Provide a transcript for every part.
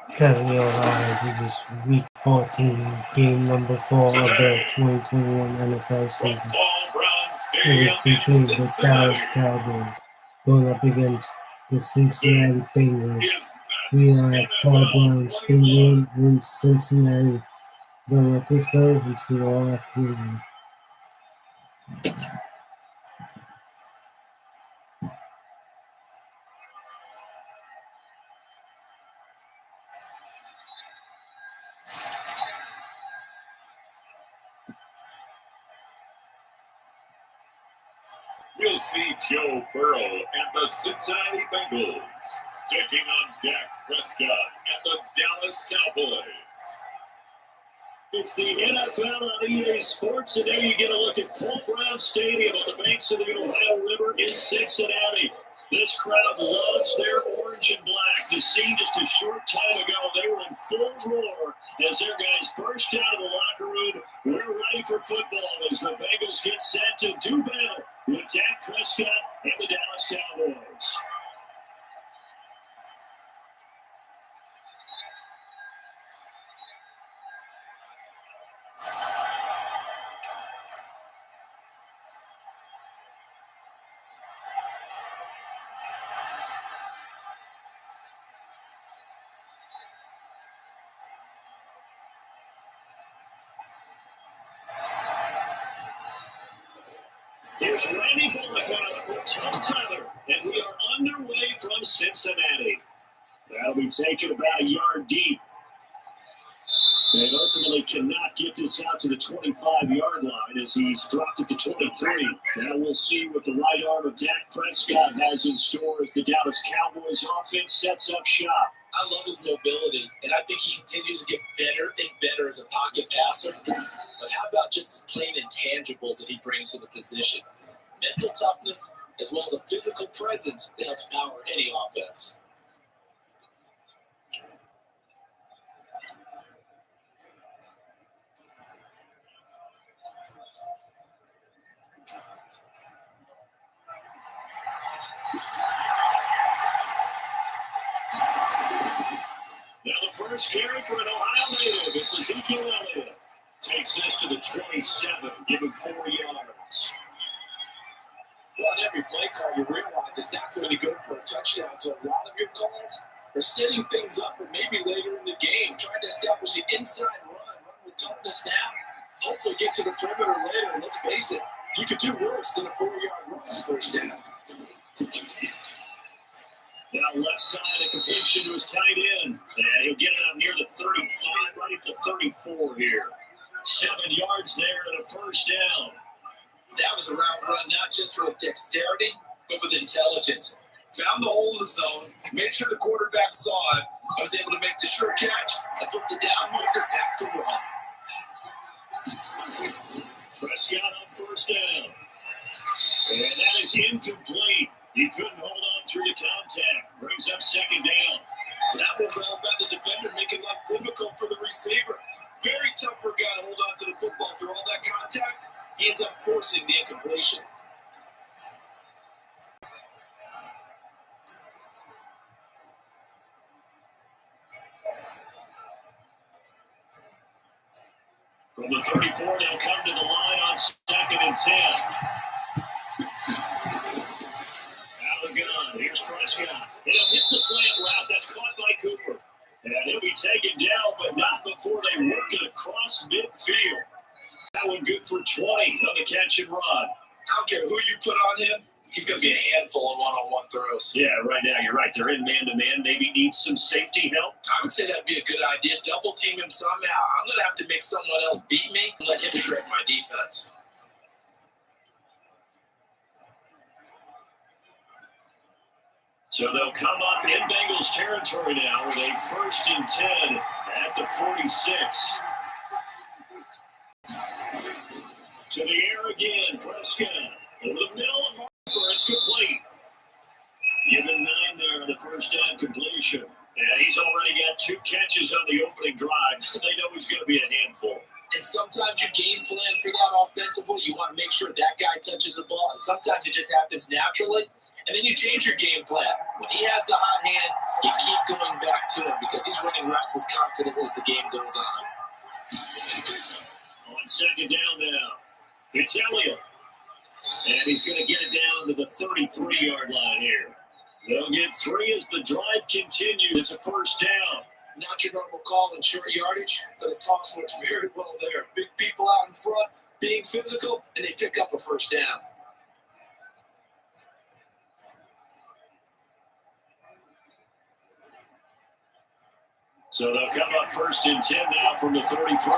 Hello, this is week 14, game number 4 of the 2021 NFL season. It is between the Dallas Cowboys going up against the Cincinnati Bengals. We are at Paul Brown Stadium in Cincinnati. Don't let this go until all afternoon. We'll see Joe Burrow and the Cincinnati Bengals taking on Dak Prescott and the Dallas Cowboys. It's the NFL on EA Sports. Today you get a look at Paul Brown Stadium on the banks of the Ohio River in Cincinnati. This crowd loves their orange and black. The scene just a short time ago, they were in full roar as their guys burst out of the locker room. We're ready for football as the Bengals get set to do battle with Dak Prescott and the Dallas Cowboys. Here's Randy Bullock now for Tom Tyler, and we are underway from Cincinnati. That'll be taken about a yard deep. They ultimately cannot get this out to the 25-yard line as he's dropped at the 23. Now we'll see what the right arm of Dak Prescott has in store as the Dallas Cowboys offense sets up shop. I love his mobility, and I think he continues to get better and better as a pocket passer. But how about just plain intangibles that he brings to the position? Mental toughness, as well as a physical presence that helps power any offense. Now the first carry for an Ohio native. It's Ezekiel Elliott. Takes this to the 27, giving 4 yards. Well, on every play call, you realize it's not going to go for a touchdown. So a lot of your calls are setting things up for maybe later in the game, trying to establish the inside run with toughness now. Hopefully get to the perimeter later. And let's face it, you could do worse than a 4-yard run first down. Now left side, a completion to his tight end. And he'll get it up near the 35, right at the 34 here. 7 yards there and a first down. That was a route run, not just with dexterity, but with intelligence. Found the hole in the zone, made sure the quarterback saw it. I was able to make the sure catch and flip the down marker back to run. Prescott on first down. And that is incomplete. He couldn't hold on through the contact. Brings up second down. That was all about the defender making life difficult for the receiver. Very tough for a guy to hold on to the football through all that contact. He ends up forcing the incompletion. From the 34, they'll come to the line on 2nd and 10. Out of the gun, here's Prescott. He'll hit the slant route. That's caught by Cooper. And he'll be taken down, but not before they work it across midfield. That one good for 20 on the catch and run. I don't care who you put on him. He's going to be a handful of one-on-one throws. Yeah, right now you're right. They're in man-to-man. Maybe need some safety help. I would say that'd be a good idea. Double team him somehow. I'm going to have to make someone else beat me and let him shred my defense. So they'll come up in Bengals territory now with a 1st and 10 at the 46. To the air again, Prescott. Over the middle of Marker, it's complete. Given 9 there on the first down completion. And he's already got 2 catches on the opening drive. They know he's going to be a handful. And sometimes you game plan for that offensively. You want to make sure that guy touches the ball. And sometimes it just happens naturally. and then you change your game plan. When he has the hot hand, you keep going back to him because he's running routes with confidence as the game goes on. On second down now, it's Elliott. And he's going to get it down to the 33-yard line here. They'll get 3 as the drive continues. It's a first down. Not your normal call in short yardage, but the toss works very well there. Big people out in front, being physical, and they pick up a first down. So they'll come up 1st and 10 now from the 33.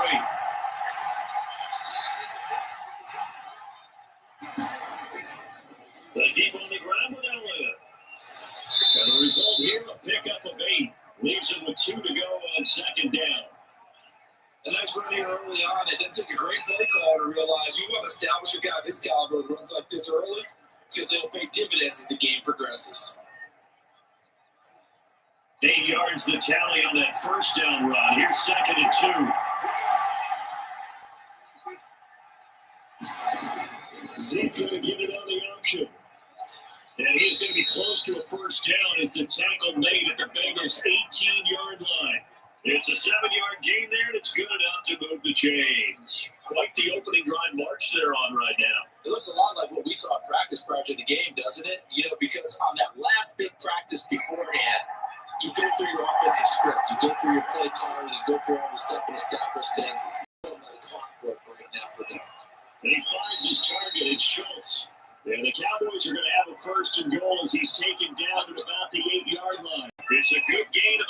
They keep on the ground with Elliott. And the result here, a pickup of 8. Leaves him with 2 to go on second down. A nice run here early on. It didn't take a great play call to realize you want to establish a guy of his caliber that runs like this early because they'll pay dividends as the game progresses. 8 yards the tally on that first down run. Here's 2nd and 2. Zeke going to get it on the option. And he's going to be close to a first down as the tackle made at the Bengals' 18-yard line. It's a 7-yard gain there, and it's good enough to move the chains. Quite the opening drive march they're on right now. It looks a lot like what we saw in practice prior to the game, doesn't it? You know, because on that last big practice beforehand, you go through your offensive script, you go through your play calling, you go through all the stuff and establish things. It's like clockwork right now for them. And he finds his target, it's Schultz. And the Cowboys are going to have a 1st and goal as he's taken down at about the 8-yard line. It's a good gain of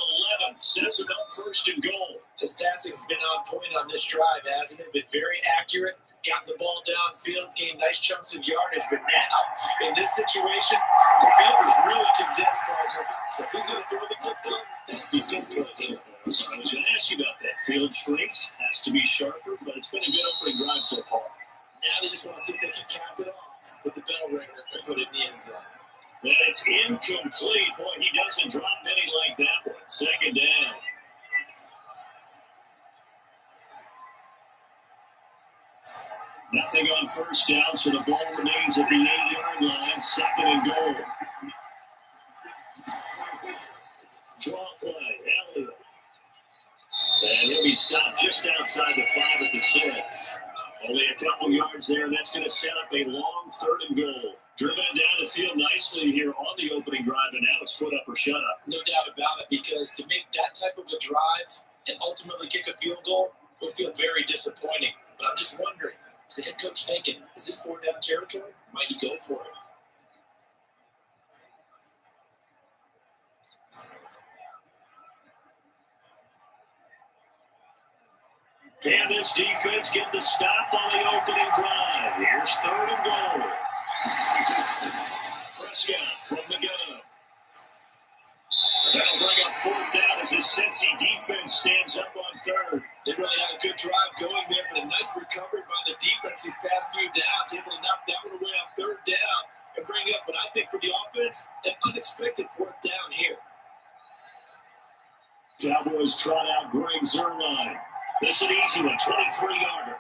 11, sets him up 1st and goal. His passing's been on point on this drive, hasn't it? Been very accurate, got the ball downfield, gained nice chunks of yardage. But now, in this situation, the field is really condensed, partner. So if he's going to throw the football, that would be pinpoint here. So I was going to ask you about that. Field shrinks, has to be sharper, but it's been a good opening drive so far. Now they just want to see if they can cap it off with the bell ringer and put it in the end zone. And it's incomplete. Boy, he doesn't drop many like that one. 2nd down. Nothing on first down, so the ball remains at the 8-yard line. 2nd and goal. Draw play, Elliott. And he'll be stopped just outside the 5 at the 6. Only a couple yards there, and that's going to set up a long 3rd and goal. Driven down the field nicely here on the opening drive, and now it's put up or shut up. No doubt about it, because to make that type of a drive and ultimately kick a field goal would feel very disappointing. But I'm just wondering, is the head coach thinking, is this 4-down territory? Might he go for it? Can this defense get the stop on the opening drive? Here's 3rd and goal. Prescott from the gun. That'll bring up 4th down as the Cincy defense stands up on 3rd. They really had a good drive going there, but a nice recovery by the defense these past few downs, able to knock that one away on 3rd down and bring up what I think for the offense, an unexpected 4th down here. Cowboys trot out Greg Zuerlein. This is an easy one, 23-yarder.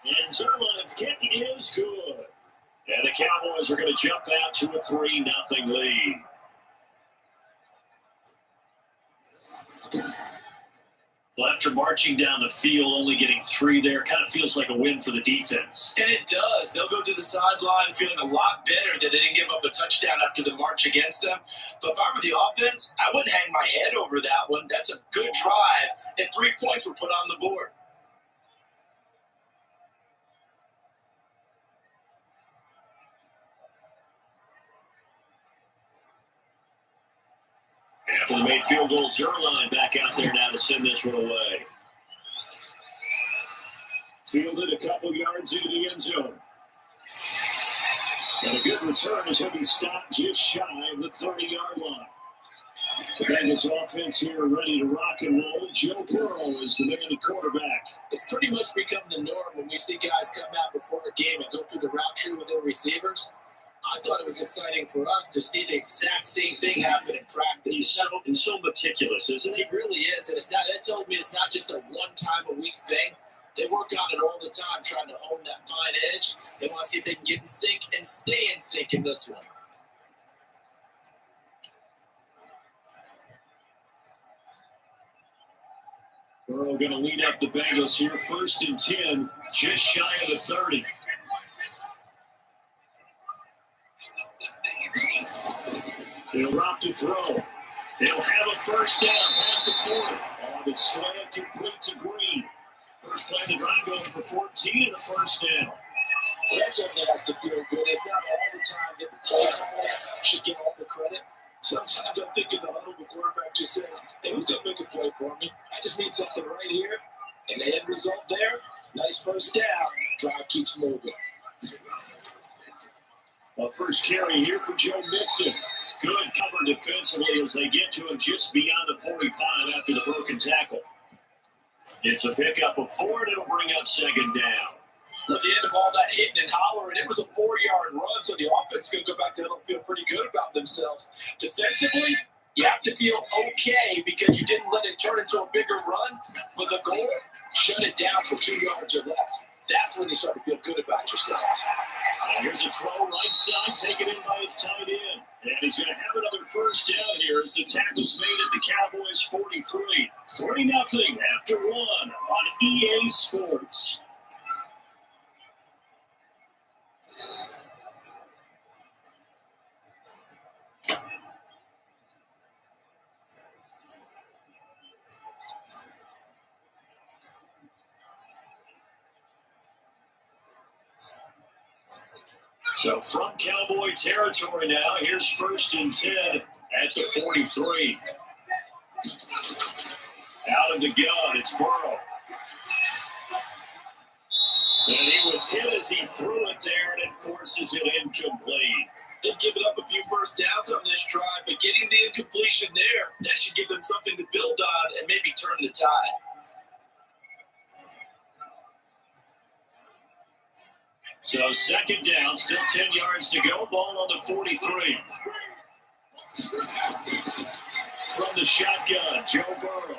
And Zuerlein's kick is good. And the Cowboys are going to jump out to a 3-0 lead. Well, after marching down the field, only getting 3 there, kind of feels like a win for the defense. And it does. They'll go to the sideline feeling a lot better that they didn't give up a touchdown after the march against them. But if I were the offense, I wouldn't hang my head over that one. That's a good drive, and 3 points were put on the board. After the made field goal, Zuerlein back out there now to send this one away. Fielded a couple yards into the end zone. And a good return as he'll be stopped just shy of the 30-yard line. The Bengals offense here ready to rock and roll. Joe Burrow is the man at quarterback. It's pretty much become the norm when we see guys come out before a game and go through the route tree with their receivers. I thought it was exciting for us to see the exact same thing happen in practice. He's so meticulous, isn't he? It really is, and it told me it's not just a one-time-a-week thing. They work on it all the time, trying to hone that fine edge. They want to see if they can get in sync and stay in sync in this one. Burrow going to lead up the Bengals here. 1st and 10, just shy of the 30. He'll route to throw. He'll have a first down past the 40. On the slant complete to Green. First play of the drive going for 14 and a first down. Well, that certainly has to feel good. It's not all the time that the play caller should get all the credit. Sometimes I'm thinking the huddle, the quarterback just says, hey, who's going to make a play for me? I just need something right here. And the end result there, nice first down. Drive keeps moving. A first carry here for Joe Mixon. Good cover defensively as they get to him just beyond the 45 after the broken tackle. It's a pickup of 4, and it'll bring up 2nd down. At the end of all that hitting and hollering, it was a 4-yard run, so the offense is going to go back there and feel pretty good about themselves. Defensively, you have to feel okay because you didn't let it turn into a bigger run. For the goal, shut it down for 2 yards or less. That's when you start to feel good about yourselves. Here's a throw right side, taken in by his tight end. And he's going to have another first down here as the tackle's made at the Cowboys 43. 3-0 after 1 on EA Sports. So from Cowboy territory now, here's 1st and 10 at the 43. Out of the gun, it's Burrow. And he was hit as he threw it there, and it forces it incomplete. They've given up a few first downs on this drive, but getting the incompletion there, that should give them something to build on and maybe turn the tide. So 2nd down, still 10 yards to go. Ball on the 43. From the shotgun, Joe Burrow.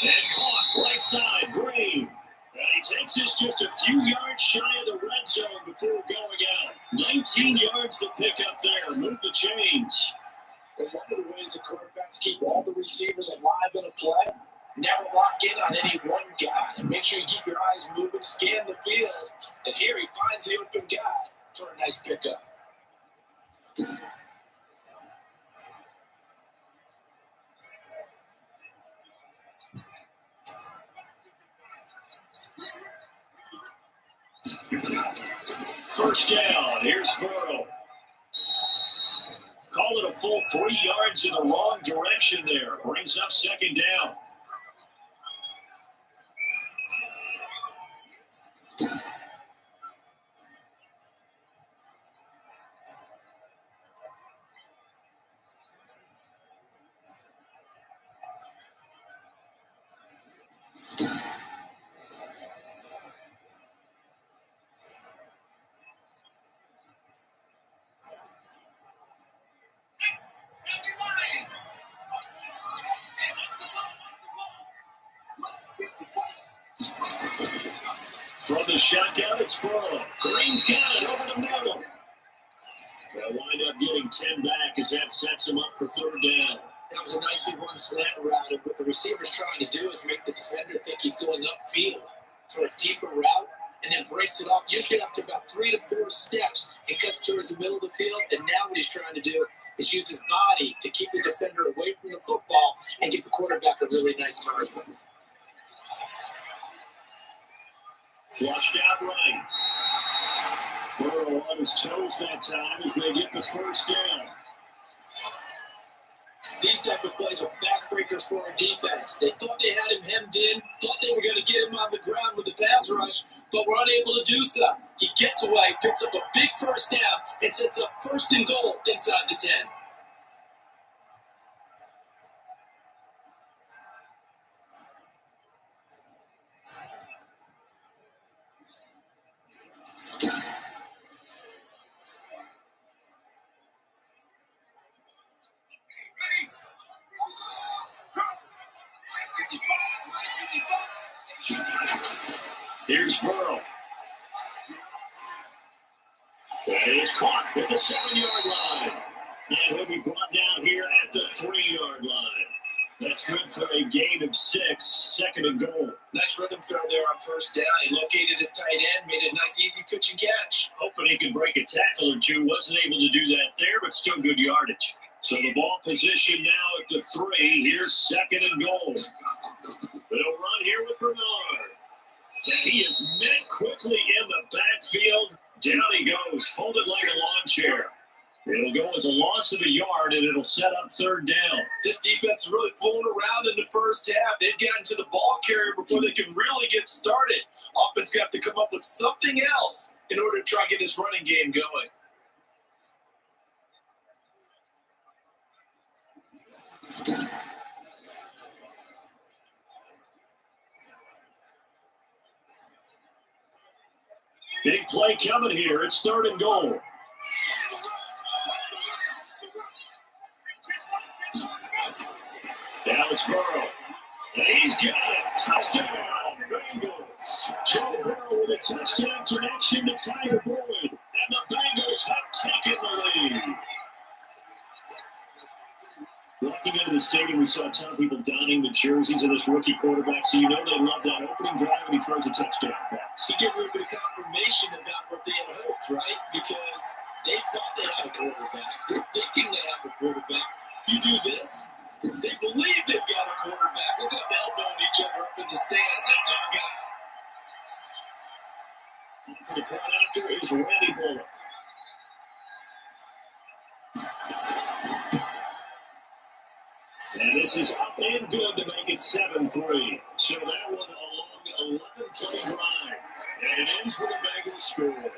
And caught right side, Green. And he takes this just a few yards shy of the red zone before going out. 19 yards to pick up there. Move the chains. Well, one of the ways the quarterbacks keep all the receivers alive in a play, never lock in on any one guy. And make sure you keep your eyes moving, scan the field. And here he finds the open guy for a nice pickup. First down, here's Burrow. Call it a full 3 yards in the wrong direction there. Brings up 2nd down. From the shotgun, it's Burrow. Green's got it over the middle. They'll wind up getting 10 back as that sets him up for 3rd down. That was a nicely run slant route, and what the receiver's trying to do is make the defender think he's going upfield for a deeper route, and then breaks it off, usually after about 3 to 4 steps, and cuts towards the middle of the field. And now what he's trying to do is use his body to keep the defender away from the football and get the quarterback a really nice target. Flushed out right. Burrow on his toes that time as they get the first down. These type of plays are backbreakers for our defense. They thought they had him hemmed in, thought they were going to get him on the ground with the pass rush, but were unable to do so. He gets away, picks up a big first down, and sets up 1st and goal inside the 10. Here's Burrow. That is caught at the 7-yard line. And he'll be brought down here at the 3-yard line. That's good for a gain of 6, second and goal. Nice rhythm throw there on first down. He located his tight end, made it a nice, easy pitch and catch. Hoping he could break a tackle or two. Wasn't able to do that there, but still good yardage. So the ball position now at the 3. Here's second and goal. They'll run here with Bernard. And he is met quickly in the backfield. Down he goes, folded like a lawn chair. It'll go as a loss of a yard, and it'll set up third down. This defense is really fooling around in the first half. They've gotten to the ball carrier before they can really get started. Offense got to come up with something else in order to try and get this running game going. Big play coming here. It's third and goal. Now it's Burrow. And he's got it. Touchdown, Bengals. Joe Burrow with a touchdown connection to Tyler Boyd. And the Bengals have taken the lead. Walking into the stadium, we saw a ton of people donning the jerseys of this rookie quarterback, so you know they love that opening drive when he throws a touchdown pass. You get a little bit of confirmation about what they had hoped, right? Because they thought they had a quarterback. They're thinking they have a quarterback. You do this, they believe they've got a quarterback. Look at them elbowing each other up in the stands. That's our guy. And for the point after is Randy Bullock. And this is up and good to make it 7-3. So that one a long 11-play drive. And it ends with a Bengals score.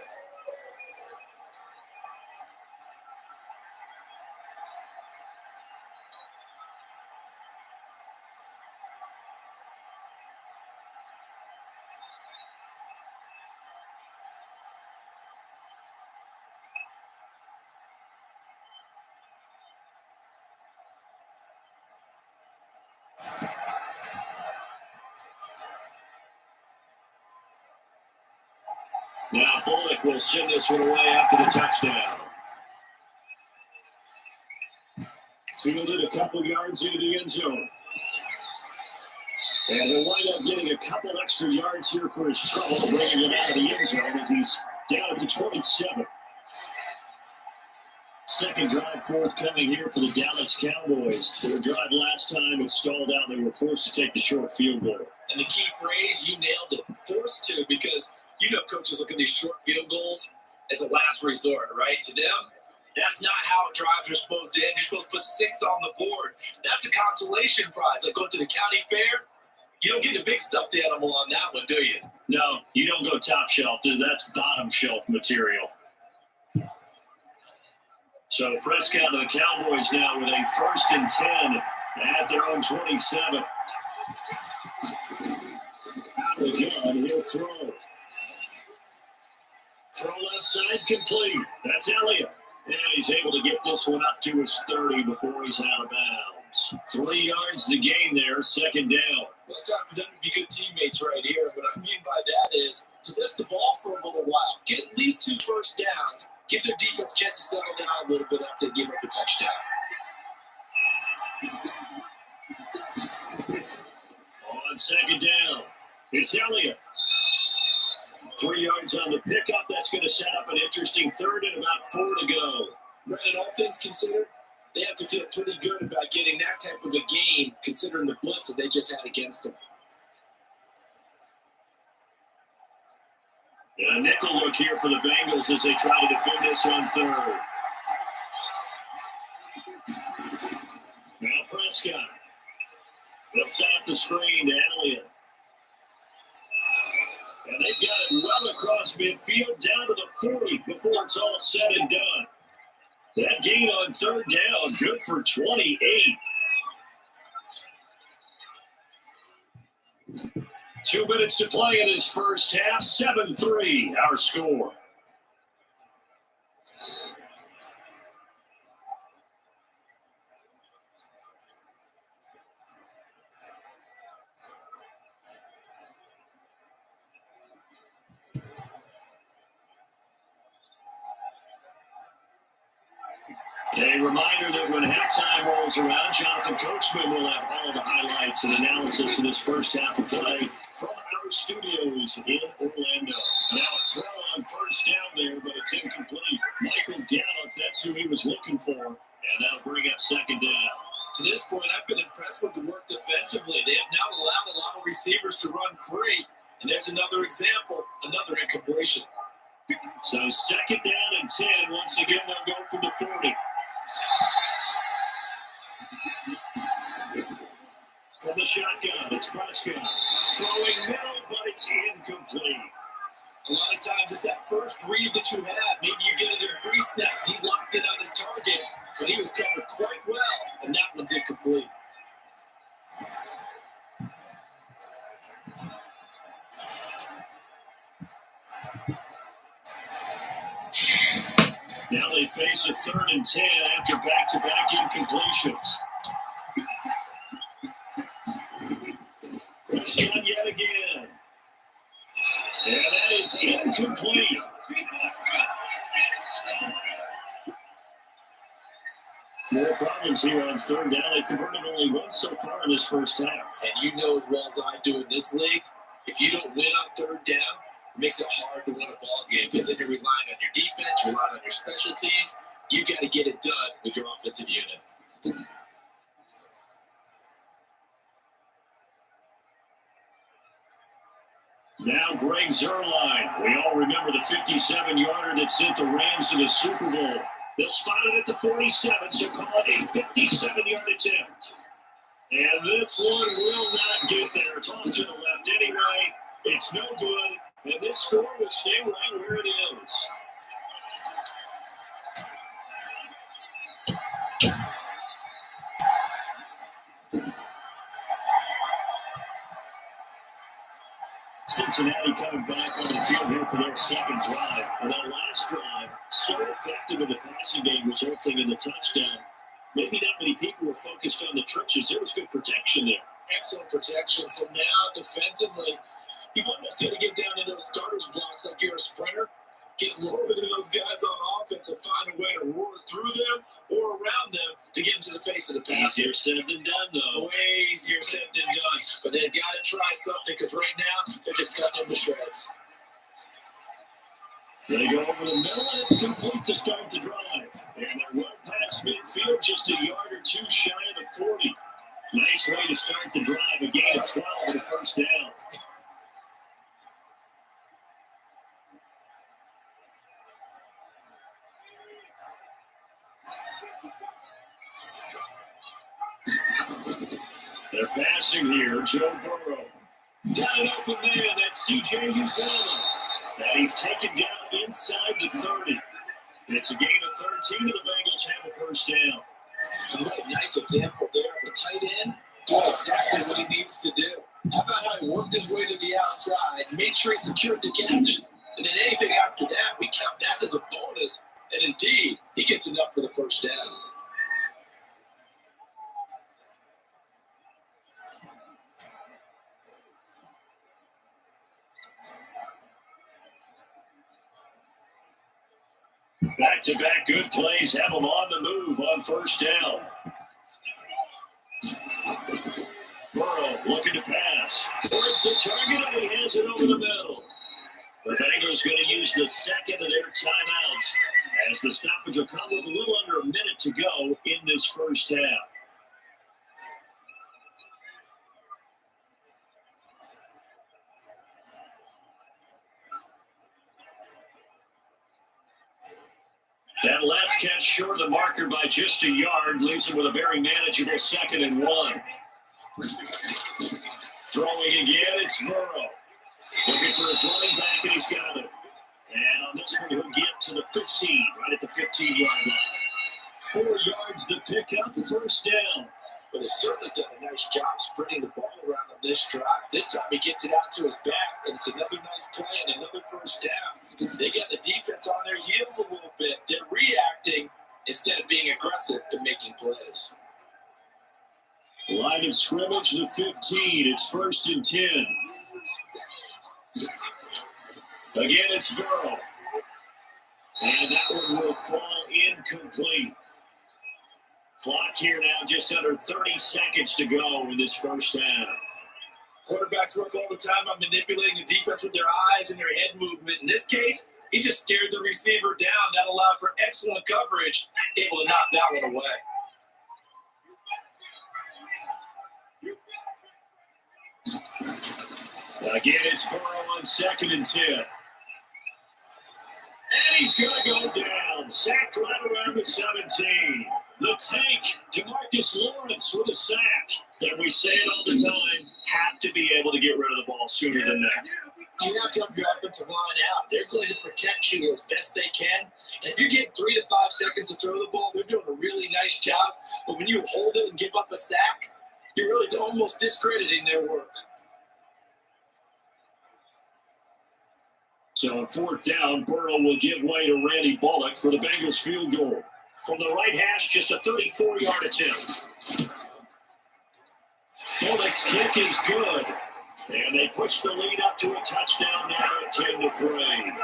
Now Bullock will send this one away after the touchdown. Fielded a couple yards into the end zone. And he'll wind up getting a couple extra yards here for his trouble, bringing it out of the end zone as he's down at the 27. Second drive forthcoming here for the Dallas Cowboys. Their drive last time it stalled out. They were forced to take the short field goal. And the key phrase, you nailed it, forced to, because you know coaches look at these short field goals as a last resort, right? To them, that's not how drives are supposed to end. You're supposed to put 6 on the board. That's a consolation prize. Like going to the county fair, you don't get a big stuffed animal on that one, do you? No, you don't go top shelf. That's bottom shelf material. So Prescott and the Cowboys now with a 1st and 10 at their own 27. Out the gun, he'll throw. Throw left side complete. That's Elliott. And he's able to get this one up to his 30 before he's out of bounds. 3 yards the gain there, second down. Well, it's time for them to be good teammates right here. What I mean by that is possess the ball for a little while. Get at least 2 first downs. Give their defense a chance to settle down a little bit after they give up a touchdown. On second down, it's Elliott. 3 yards on the pickup. That's going to set up an interesting third and about 4 to go. Brandon, all things considered, they have to feel pretty good about getting that type of a gain, considering the blitz that they just had against them. And a nickel look here for the Bengals as they try to defend this on third. Now Prescott. They'll set up the screen to Elliott. And they've got it well across midfield down to the 40 before it's all said and done. That gain on third down, good for 28. 2 minutes to play in this first half, 7-3, our score. A reminder that when halftime rolls around, Jonathan Coachman will have all the highlights and analysis of this first half of play from our studios in Orlando. Now a throw on first down there, but it's incomplete. Michael Gallup, that's who he was looking for, and that'll bring up second down. To this point, I've been impressed with the work defensively. They have now allowed a lot of receivers to run free, and there's another example, another incompletion. So second down and 10. Once again, they'll go from the 40. From the shotgun, it's Prescott. Throwing middle, but it's incomplete. A lot of times it's that first read that you have. Maybe you get it in pre-snap. He locked it on his target, but he was covered quite well, and that one's incomplete. Now they face a 3rd and 10 after back-to-back incompletions. Prescott yet again. And that is incomplete. More problems here on 3rd down. They've converted only once so far in this first half. And you know as well as I do in this league, if you don't win on 3rd down, it makes it hard to win a ball game because then you're relying on your defense, you're relying on your special teams. You got to get it done with your offensive unit. Now Greg Zuerlein. We all remember the 57-yarder that sent the Rams to the Super Bowl. They'll spot it at the 47, so call it a 57-yard attempt. And this one will not get there. It's off to the left anyway. It's no good. And this score will stay right where it is. Cincinnati coming back on the field here for their second drive. And that last drive, so effective in the passing game, resulting in the touchdown. Maybe not many people were focused on the trenches. There was good protection there. Excellent protection. So now defensively, you've almost got to get down in those starters blocks like you're a sprinter. Get lower than those guys on offense and find a way to roar through them or around them to get into the face of the pass. Easier said than done, though. Way easier said than done. But they've got to try something because right now they're just cutting them to shreds. They go over the middle, and it's complete to start the drive. And they're well past midfield, just a yard or two shy of the 40. Nice way to start the drive. A gain of 12 and a first down. They're passing here. Joe Burrow. Got an open man. That's C.J. Uzomah. And he's taken down inside the 30. It's a gain of 13, and the Bengals have the first down. What a nice example there of a tight end doing exactly what he needs to do. How about how he worked his way to the outside, made sure he secured the catch, and then anything after that, we count that as a bonus. And indeed, he gets enough for the first down. Back-to-back good plays have them on the move on first down. Burrow looking to pass. Towards the target, and he has it over the middle. The Bengals going to use the second of their timeouts as the stoppage will come with a little under a minute to go in this first half. That last catch short of the marker by just a yard leaves him with a very manageable 2nd and 1. Throwing again, it's Burrow. Looking for his running back, and he's got it. And on this one, he'll get to the 15, right at the 15-yard line. 4 yards to pick up, first down. But they've certainly done a nice job spreading the ball around on this drive. This time he gets it out to his back, and it's another nice play and another first down. They got the defense on their heels a little bit. They're reacting instead of being aggressive to making plays. Line of scrimmage, the 15. It's 1st and 10. Again, it's Burrow. And that one will fall incomplete. Clock here now, just under 30 seconds to go in this first half. Quarterbacks work all the time on manipulating the defense with their eyes and their head movement. In this case, he just scared the receiver down. That allowed for excellent coverage, able to knock that one away. Again, it's Burrow on 2nd and 10. And he's going to go down. Sacked right around the 17. The tank, DeMarcus Lawrence with a sack. And we say it all the time, have to be able to get rid of the ball sooner than that. You have to help your offensive line out. They're going to protect you as best they can. And if you get 3 to 5 seconds to throw the ball, they're doing a really nice job. But when you hold it and give up a sack, you're really almost discrediting their work. So on 4th down, Burrow will give way to Randy Bullock for the Bengals field goal. From the right hash, just a 34-yard attempt. Bullock's kick is good. And they push the lead up to a touchdown now at 10-3.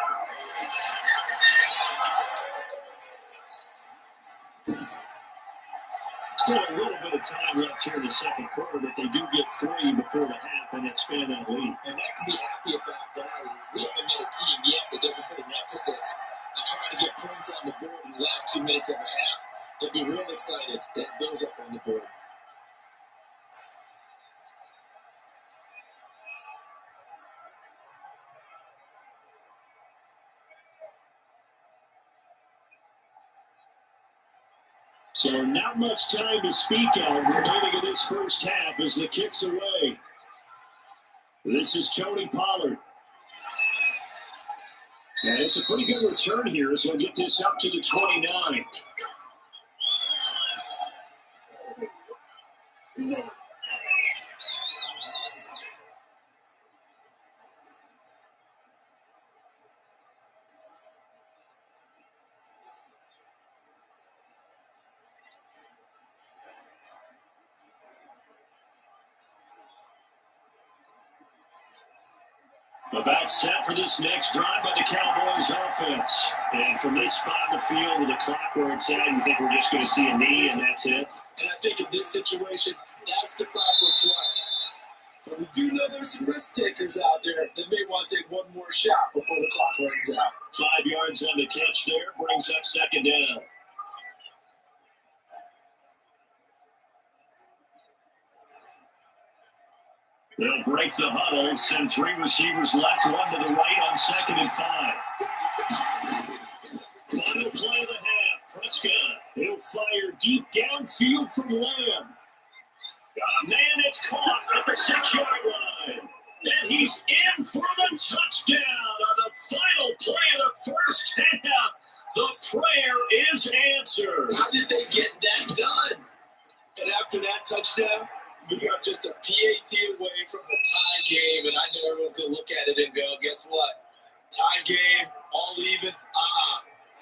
Still a little bit of time left here in the second quarter, but they do get 3 before the half and expand that lead. And not to be happy about that. And we haven't met a team yet that doesn't put an emphasis on trying to get points on the board in the last 2 minutes of a half. They'll be real excited to have those up on the board. So not much time to speak of remaining in this first half as the kick's away. This is Tony Pollard. And it's a pretty good return here, so we'll get this up to the 29. About set for this next drive by the Cowboys offense. And from this spot in the field with the clock where it's at, you think we're just going to see a knee and that's it? And I think in this situation, that's the proper play. But we do know there's some risk takers out there that may want to take one more shot before the clock runs out. 5 yards on the catch there, brings up 2nd down. They'll break the huddle, send 3 receivers left, 1 to the right on 2nd and 5. Final play of the half. Prescott, he'll fire deep downfield from Lamb. Man, it's caught at the 6-yard line. And he's in for the touchdown on the final play of the first half. The prayer is answered. How did they get that done? And after that touchdown, we got just a PAT away from the tie game, and I know everyone's going to look at it and go, guess what? Tie game, all even.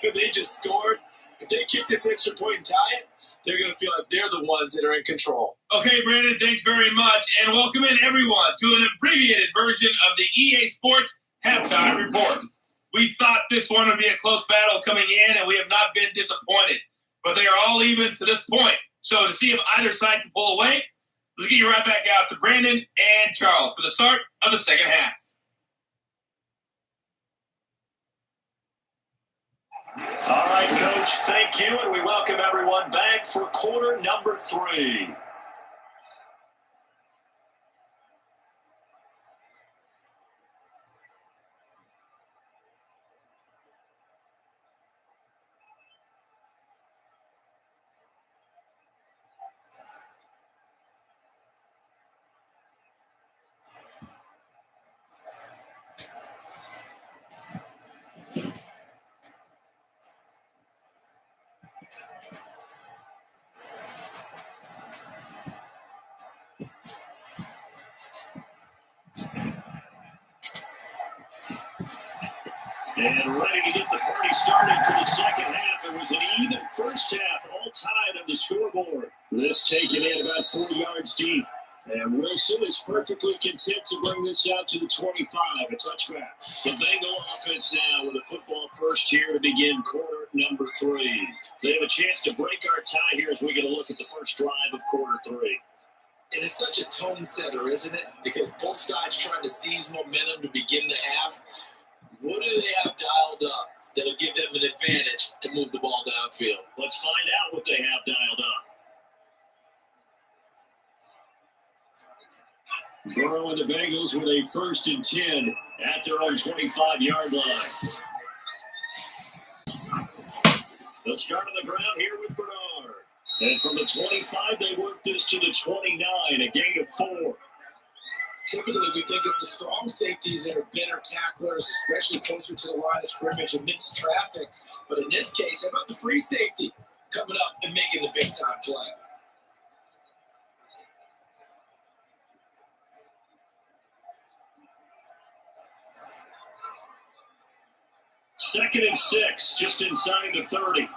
If they just scored, if they kick this extra point and tie it, they're going to feel like they're the ones that are in control. Okay, Brandon, thanks very much, and welcome in everyone to an abbreviated version of the EA Sports Halftime Report. We thought this one would be a close battle coming in, and we have not been disappointed, but they are all even to this point. So to see if either side can pull away, let's get you right back out to Brandon and Charles for the start of the second half. All right, Coach, thank you, and we welcome everyone back for quarter number 3. And ready to get the party started for the second half. It was an even first half, all tied on the scoreboard. This taken in about 4 yards deep. And Wilson is perfectly content to bring this out to the 25, a touchback. The Bengal offense now with a football first here to begin quarter number 3. They have a chance to break our tie here as we get a look at the first drive of quarter 3. It is such a tone setter, isn't it? Because both sides trying to seize momentum to begin the half. What do they have dialed up that'll give them an advantage to move the ball downfield? Let's find out what they have dialed up. Burrow and the Bengals with a 1st and 10 at their own 25-yard line. They'll start on the ground here with Bernard. And from the 25, they work this to the 29, a gain of 4. Typically, we think it's the strong safeties that are better tacklers, especially closer to the line of scrimmage amidst traffic. But in this case, how about the free safety coming up and making the big-time play? Second and 6, just inside the 30.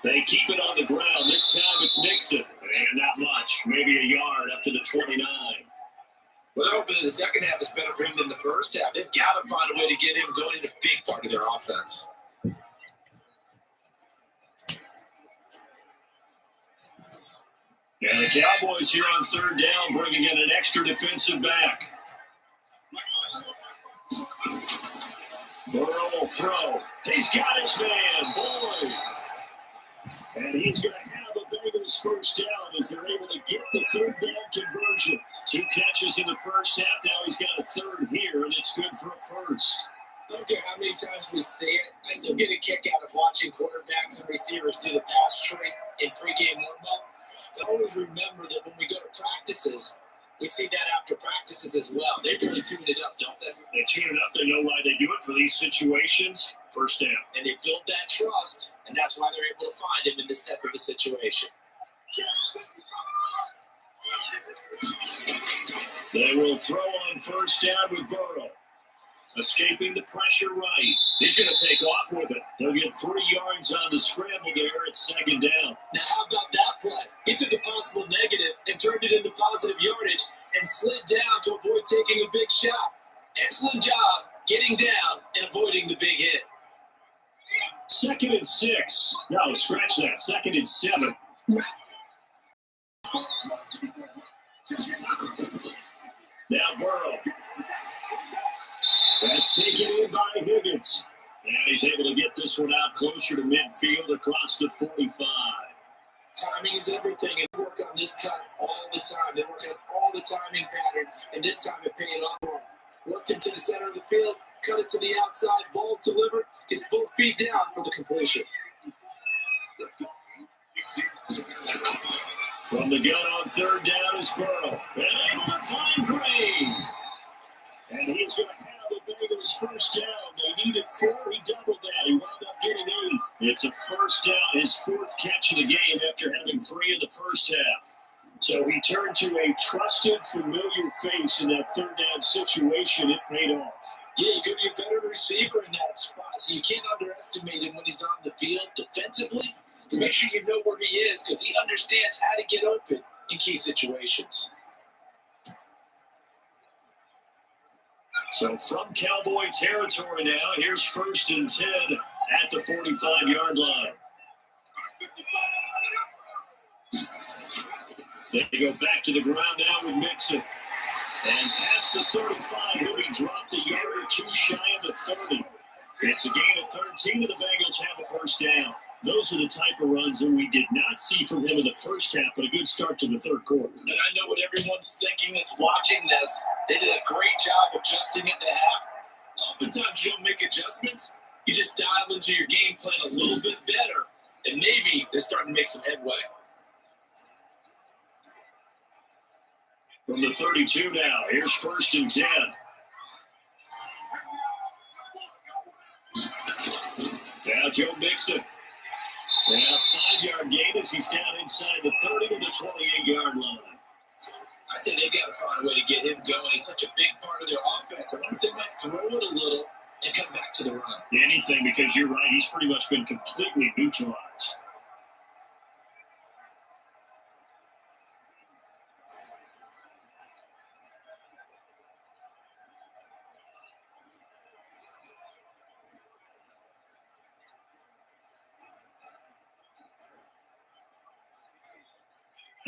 They keep it on the ground. This time it's Nixon. And not much. Maybe a yard up to the 29. Well, that would be the second half is better for him than the first half. They've got to find a way to get him going. He's a big part of their offense. And the Cowboys here on 3rd down, bringing in an extra defensive back. Burrow will throw. He's got his man, Boyd. And he's going to have the Bengals first down as they're able to get the 3rd down conversion. 2 catches in the first half. Now he's got a 3rd here, and it's good for a first. I don't care how many times we say it. I still get a kick out of watching quarterbacks and receivers do the pass tree in pregame warm-up. But always remember that when we go to practices, we see that after practices as well. They really tune it up, don't they? They tune it up. They know why they do it for these situations. First down. And they build that trust, and that's why they're able to find him in this type of a situation. They will throw on first down with Burrow. Escaping the pressure right. He's going to take off with it. They'll get 3 yards on the scramble there at 2nd down. Now, how about that play? He took a possible negative and turned it into positive yardage and slid down to avoid taking a big shot. Excellent job getting down and avoiding the big hit. 2nd and 6. No, scratch that. 2nd and 7. Now Burrow. That's taken in by Higgins. And he's able to get this one out closer to midfield across the 45. Timing is everything, and they work on this cut all the time. They work on all the timing patterns, and this time it paid off for them. Worked into the center of the field, cut it to the outside, ball's delivered, gets both feet down for the completion. From the gun on 3rd down is Burrow. And able to find Gray. And he's going to have the Bengals first down. They needed 4. He doubled that. He wound up getting 8. It's a first down, his 4th catch of the game after having 3 in the first half. So he turned to a trusted, familiar face in that 3rd down situation. It paid off. Yeah, he could be a better receiver in that spot, so you can't underestimate him when he's on the field defensively. Make sure you know where he is because he understands how to get open in key situations. So from Cowboy territory now, here's 1st and 10 at the 45-yard line. They go back to the ground now with Nixon. And past the 35, he'll be dropped a yard or 2 shy of the 30. It's a gain of 13, and the Bengals have a first down. Those are the type of runs that we did not see from him in the first half, but a good start to the 3rd quarter. And I know what everyone's thinking that's watching this. They did a great job adjusting at the half. Oftentimes you don't make adjustments. You just dial into your game plan a little bit better, and maybe they're starting to make some headway. From the 32 now, here's 1st and 10. Now Joe Mixon. Now 5-yard gain as he's down inside the 30 to the 28-yard line. I'd say they got to find a way to get him going. He's such a big part of their offense. I wonder if they might throw it a little and come back to the run. Anything, because you're right. He's pretty much been completely neutralized.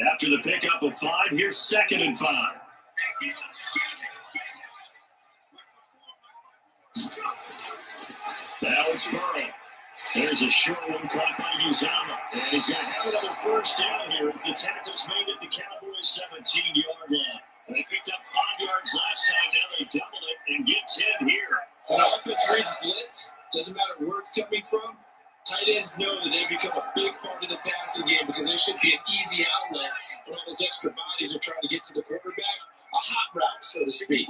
After the pickup of 5, here's 2nd and 5. Now it's Burrow. There's a short one caught by Uzama. And he's going to have another first down here as the tackle's made at the Cowboys' 17-yard line. They picked up 5 yards last time. Now they doubled it and get 10 here. When offense reads blitz, doesn't matter where it's coming from, tight ends know that they become a big part of the passing game because there should be an easy outlet when all those extra bodies are trying to get to the quarterback. A hot route, so to speak.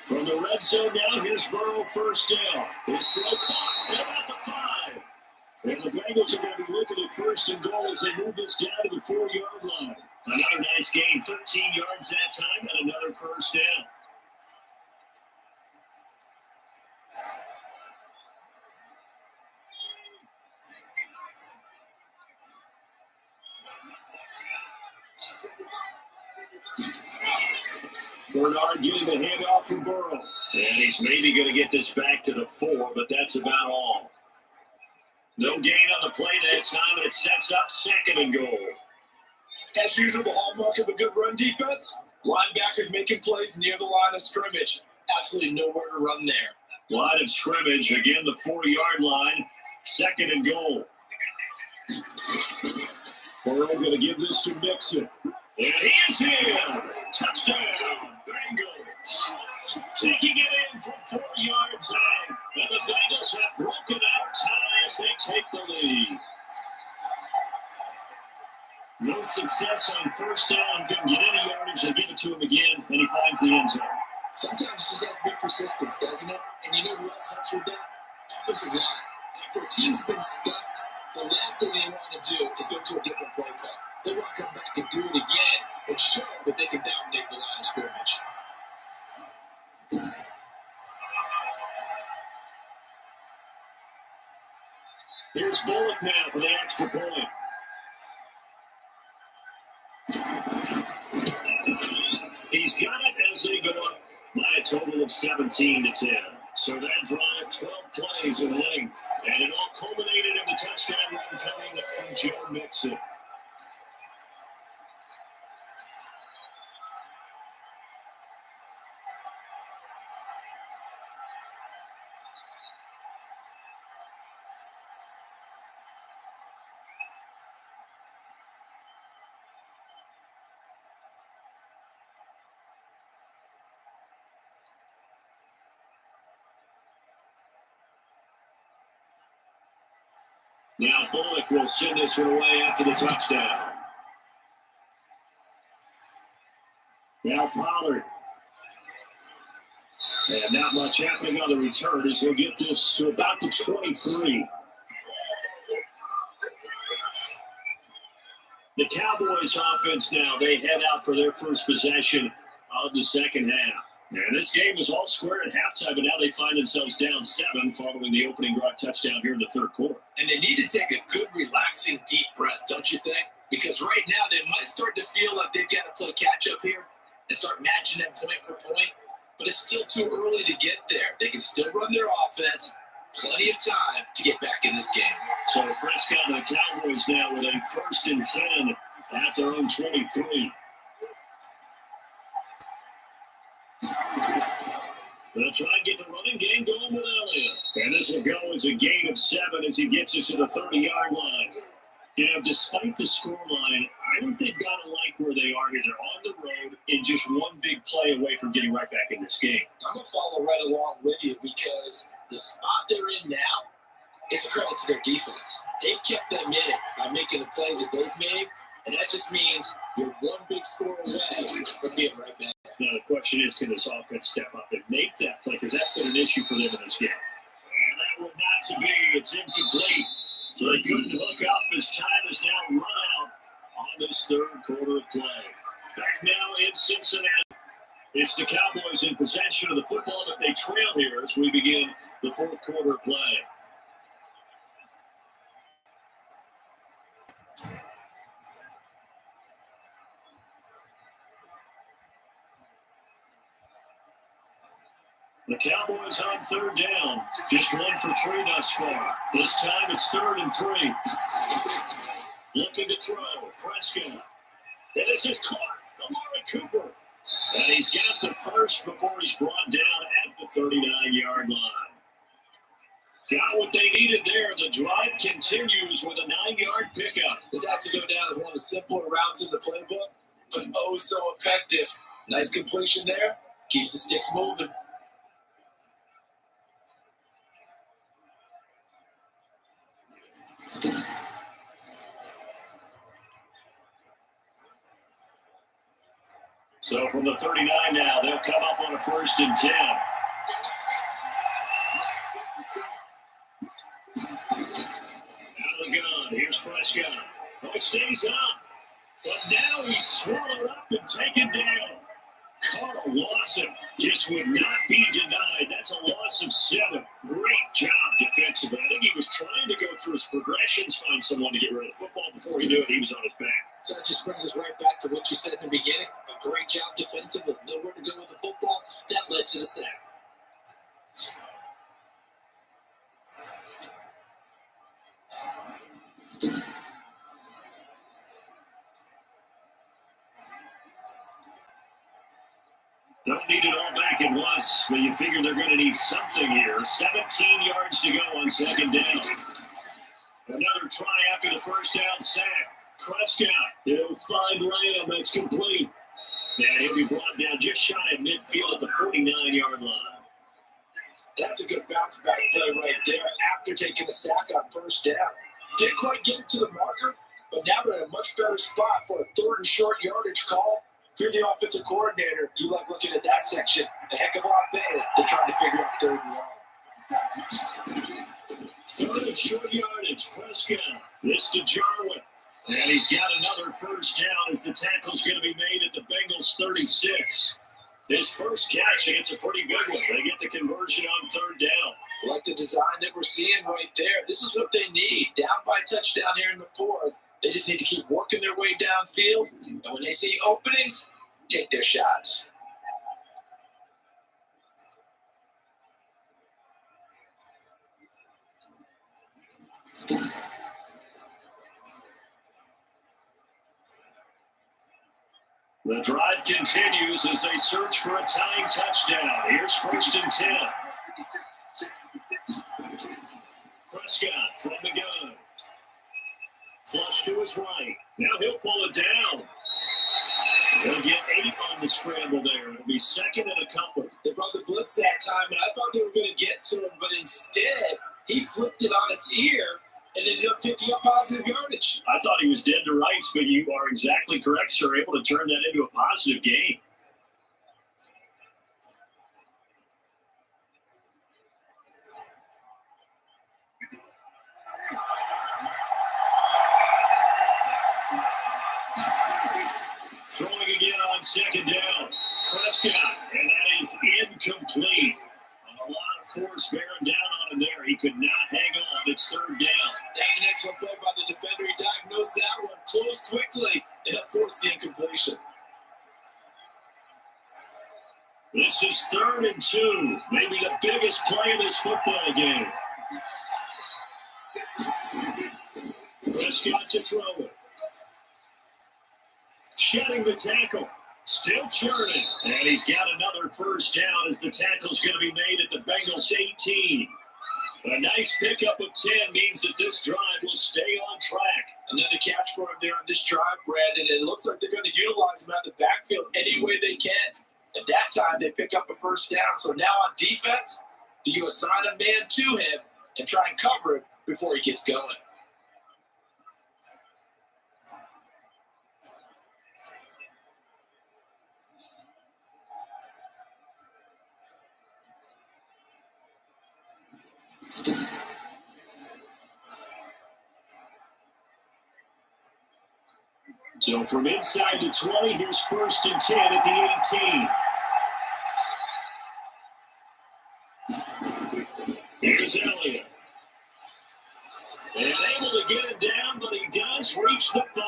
From the red zone now, here's Burrow first down. His throw caught. They're at the 5. And the Bengals are going to be looking at 1st and goal as they move this down to the 4-yard line. Another nice gain, 13 yards that time, and another first down. Bernard getting the handoff from Burrow. And he's maybe going to get this back to the 4, but that's about all. No gain on the play that time, and it sets up 2nd and goal. As usual, the hallmark of a good run defense, linebackers making plays near the line of scrimmage. Absolutely nowhere to run there. Line of scrimmage, again the 4-yard line, 2nd and goal. Burrow going to give this to Mixon. And he is here. Touchdown, Bengals. Taking it in from 4 yards out. And the Bengals have broken out tie as they take the lead. No success on first down. Couldn't get any yardage. They give it to him again, and he finds the end zone. Sometimes it just has to be persistence, doesn't it? And you know who else helps with that? Offensive line. After a team's been stuffed, the last thing they want to do is go to a different play call. They want to come back and do it again and show that they can dominate the line of scrimmage. Here's Bullock now for the extra point. He's got it as they go up by a total of 17-10. So that drive, 12 plays in length, and it all culminated in the touchdown run coming from Joe Mixon. Now Bullock will send this one away after the touchdown. Now Pollard. And not much happening on the return as he'll get this to about the 23. The Cowboys offense now, they head out for their first possession of the second half. And this game was all square at halftime, but now they find themselves down 7 following the opening drive touchdown here in the third quarter. And they need to take a good, relaxing, deep breath, don't you think? Because right now they might start to feel like they've got to play catch-up here and start matching them point for point. But it's still too early to get there. They can still run their offense. Plenty of time to get back in this game. So Prescott and the Cowboys now with a 1st and 10 at their own 23. They'll try and get the running game going with Elliott. And this will go as a gain of 7 as he gets it to the 30-yard line. You know, despite the scoreline, I think they've got to like where they are here. They're on the road and just one big play away from getting right back in this game. I'm going to follow right along with you because the spot they're in now is a credit to their defense. They've kept them in it by making the plays that they've made, and that just means you're one big score away from being right back. Now, the question is, can this offense step up and make that play? Because that's been an issue for them in this game. And that would not to be. It's incomplete. So they couldn't hook up as time is now run out on this third quarter of play. Back now in Cincinnati. It's the Cowboys in possession of the football, but they trail here as we begin the fourth quarter of play. The Cowboys on third down. Just 1 for 3 thus far. This time it's 3rd and 3. Looking to throw. Prescott. And this is caught. Amari Cooper. And he's got the first before he's brought down at the 39-yard line. Got what they needed there. The drive continues with a 9-yard pickup. This has to go down as one of the simpler routes in the playbook, but oh so effective. Nice completion there. Keeps the sticks moving. So from the 39 now, they'll come up on a 1st and 10. Out of the gun, here's Prescott. Oh, it stays up. But now he's swallowed up and taken down. Carl Lawson just would not be denied. That's a loss of 7. Great job defensively. I think he was trying to go through his progressions, find someone to get rid of the football. Before he knew it, he was on his back. So that just brings us right back to what you said in the beginning. A great job defensively. Nowhere to go with the football. That led to the sack. Don't need it all back at once, but you figure they're going to need something here. 17 yards to go on 2nd down. Another try after the first down sack. Prescott, he'll find Lamb. That's complete. And he'll be brought down just shy of midfield at the 49-yard line. That's a good bounce back play right there after taking a sack on 1st down. Didn't quite get it to the marker, but now they're in a much better spot for a 3rd and short yardage call. If you're the offensive coordinator, you like looking at that section a heck of a lot better than trying to figure out 3rd and long. 3rd and short yardage, Prescott. This to Jarwin. And he's got another 1st down as the tackle's going to be made at the Bengals 36. His first catch, and it's a pretty good one. They get the conversion on 3rd down. Like the design that we're seeing right there. This is what they need. Down by touchdown here in the 4th. They just need to keep working their way downfield. And when they see openings, take their shots. The drive continues as they search for a tying touchdown. Here's 1st and 10. Prescott from the gun. Flush to his right. Now he'll pull it down. He'll get 8 on the scramble there. It'll be 2nd and a couple. They brought the blitz that time, and I thought they were going to get to him, but instead, he flipped it on its ear and ended up picking up positive yardage. I thought he was dead to rights, but you are exactly correct, sir. Able to turn that into a positive gain. Throwing again on 2nd down. Prescott, and that is incomplete. A lot of force bearing down on him there. He could not hang on. It's 3rd down. That's an excellent play by the defender. He diagnosed that one, closed quickly, and forced the incompletion. This is 3rd and 2. Maybe the biggest play of this football game. Prescott to throw it. Shedding the tackle. Still churning. And he's got another 1st down as the tackle's going to be made at the Bengals 18. A nice pickup of 10 means that this drive will stay on track. Another catch for him there on this drive, Brandon. And it looks like they're going to utilize him out the backfield any way they can. At that time, they pick up a 1st down. So now on defense, do you assign a man to him and try and cover him before he gets going? So from inside the 20, here's 1st and 10 at the 18. Here's Elliott. And able to get it down, but he does reach the 5.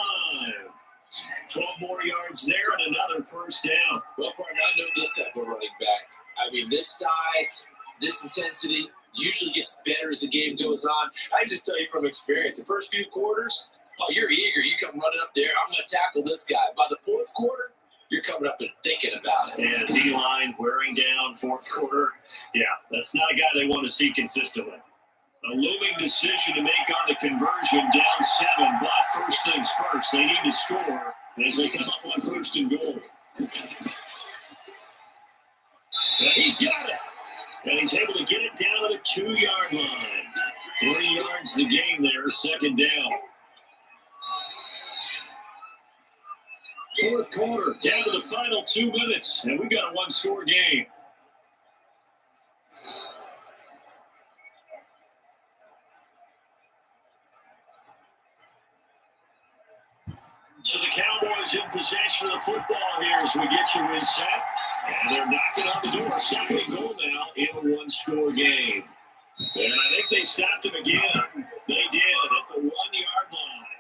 12 more yards there and another 1st down. Well, partner, I know this type of running back. I mean, this size, this intensity usually gets better as the game goes on. I just tell you from experience, the first few quarters, Oh, you're eager. You come running up there. I'm going to tackle this guy. By the fourth quarter, you're coming up and thinking about it. And D-line wearing down fourth quarter. Yeah, that's not a guy they want to see consistently. A looming decision to make on the conversion, down 7, but first things first, they need to score as they come up on first and goal. And he's got it. And he's able to get it down to the 2-yard line. 3 yards the game there, second down. Fourth quarter, down to the final 2 minutes, and we've got a one-score game. So the Cowboys in possession of the football here as we get you reset. And they're knocking on the door. Second and goal now in a one-score game. And I think they stopped him again. They did at the 1-yard line.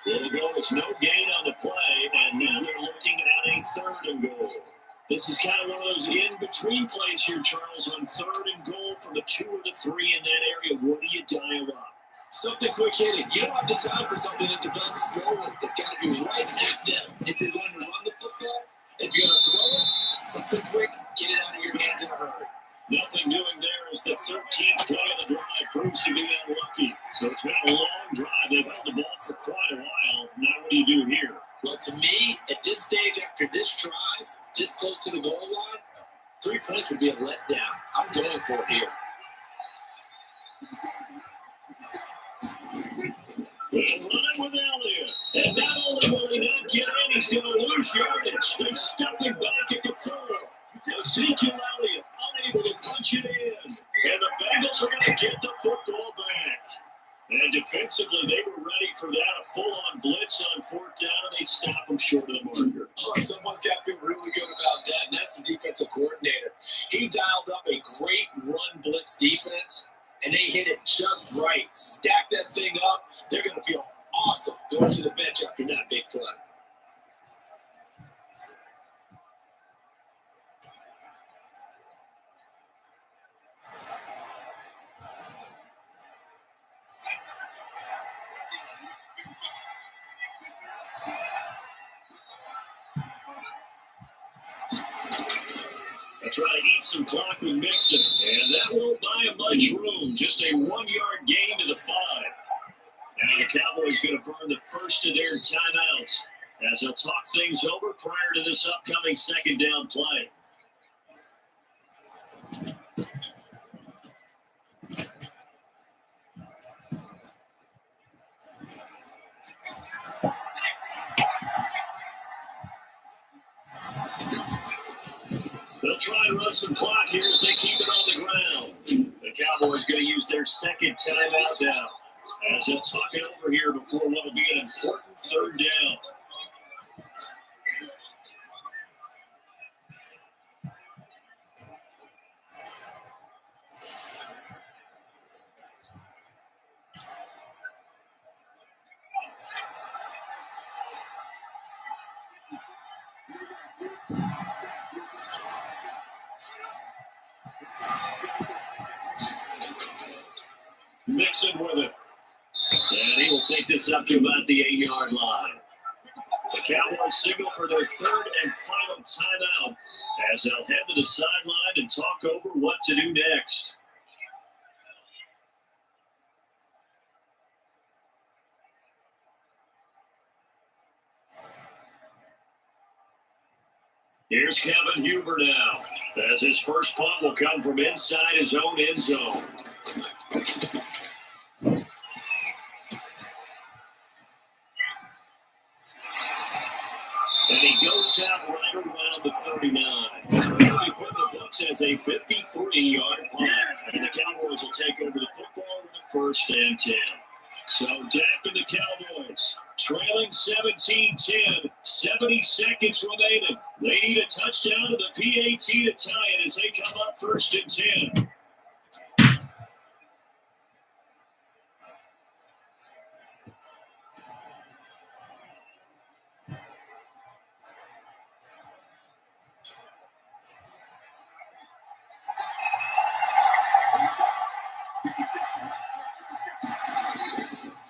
There we go. It's no gain on the play, and now they're looking at a third and goal. This is kind of one of those in-between plays here, Charles, on third and goal from the 2 or the 3 in that area. What do you dial up? Something quick hitting. You don't have the time for something that develops slowly. It's got to be right at them. If you're going to run the football, if you're going to throw it, something quick, get it out of your hands in a hurry. Nothing doing there as the 13th play of the drive proves to be unlucky. So it's been a long drive. They've held the ball for quite a while. Now what do you do here? Well, to me, at this stage, after this drive, this close to the goal line, 3 points would be a letdown. I'm going for it here. They're running with Elliott. And not only will he not get in, he's going to lose yardage. They're stuffing back at the 4. Ezekiel Elliott unable to punch it in. And the Bengals are going to get the football back. And defensively, they were ready for that. A full-on blitz on fourth down, and they stop him short of the marker. Oh, someone's got to feel really good about that, and that's the defensive coordinator. He dialed up a great run blitz defense, and they hit it just right. Stack that thing up. They're going to feel awesome going to the bench after that big play. Try to eat some clock with Mixon, and that won't buy him much room. Just a 1-yard gain to the 5. Now the Cowboys going to burn the first of their timeouts as they'll talk things over prior to this upcoming second down play. They'll try and run some clock here as they keep it on the ground. The Cowboys going to use their second timeout now as they'll talk it over here before what will be an important third down. Mixon with it. And he will take this up to about the 8-yard line. The Cowboys signal for their third and final timeout as they'll head to the sideline and talk over what to do next. Here's Kevin Huber now, as his first punt will come from inside his own end zone. And he goes out right around the 39. He'll be put in the books as a 53-yard punt. And the Cowboys will take over the football with a 1st and 10. So Dak and the Cowboys trailing 17-10, 70 seconds remaining. They need a touchdown to the PAT to tie it as they come up 1st and 10.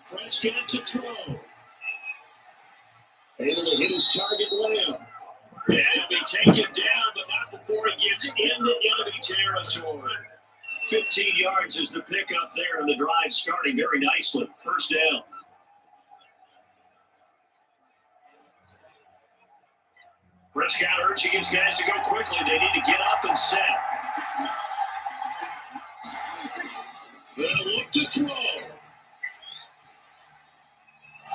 Prescott to throw. his target layup. And he'll be taken down, but not before he gets into enemy territory. 15 yards is the pickup there, and the drive starting very nicely. First down. Prescott urging his guys to go quickly. They need to get up and set. They'll look to throw.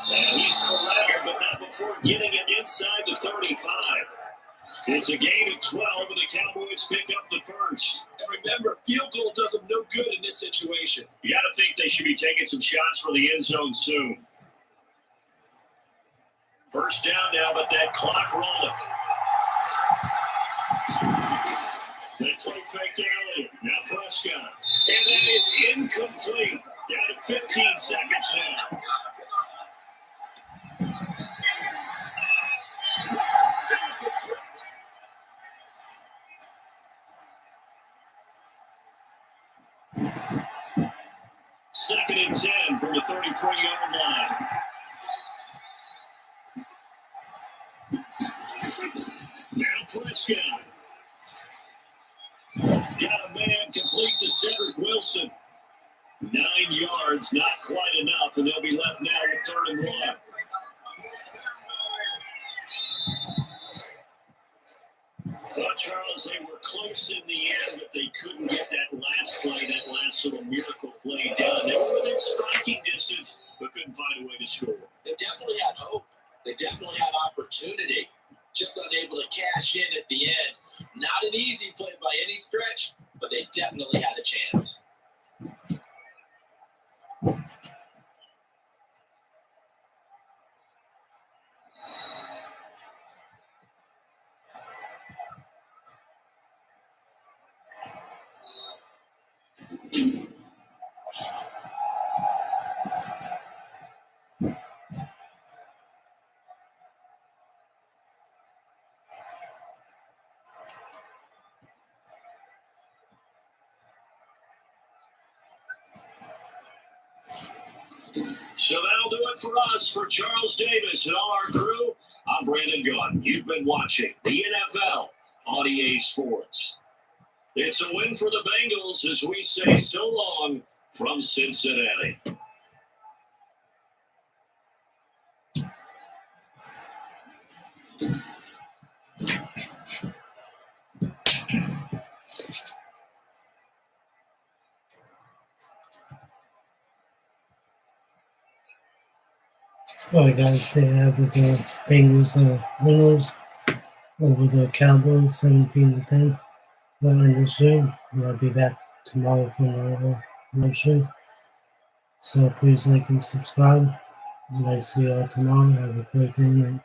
And he's correct, but not before getting it inside the 35. It's a gain of 12, and the Cowboys pick up the first. And remember, field goal does them no good in this situation. You got to think they should be taking some shots for the end zone soon. First down now, but that clock rolling. They play fake early. Now Prescott. And that is incomplete. Down to 15 seconds now. Second and 10 from the 33-yard line. Now Prescott. Got a man complete to Cedric Wilson. 9 yards, not quite enough, and they'll be left now with 3rd and 1. Well, Charles, they were close in the end, but they couldn't get that last play, that last little miracle play done. They were within striking distance, but couldn't find a way to score. They definitely had hope. They definitely had opportunity. Just unable to cash in at the end. Not an easy play by any stretch, but they definitely had a chance. So that'll do it for us. For Charles Davis and all our crew, I'm Brandon Gunn. You've been watching the NFL on EA Sports. It's a win for the Bengals as we say so long from Cincinnati. Alright guys, they have the Bengals winners over the Cowboys 17-10. Well, in the stream, I'll be back tomorrow for my live stream. So please like and subscribe. And I see you all tomorrow. Have a great day, night.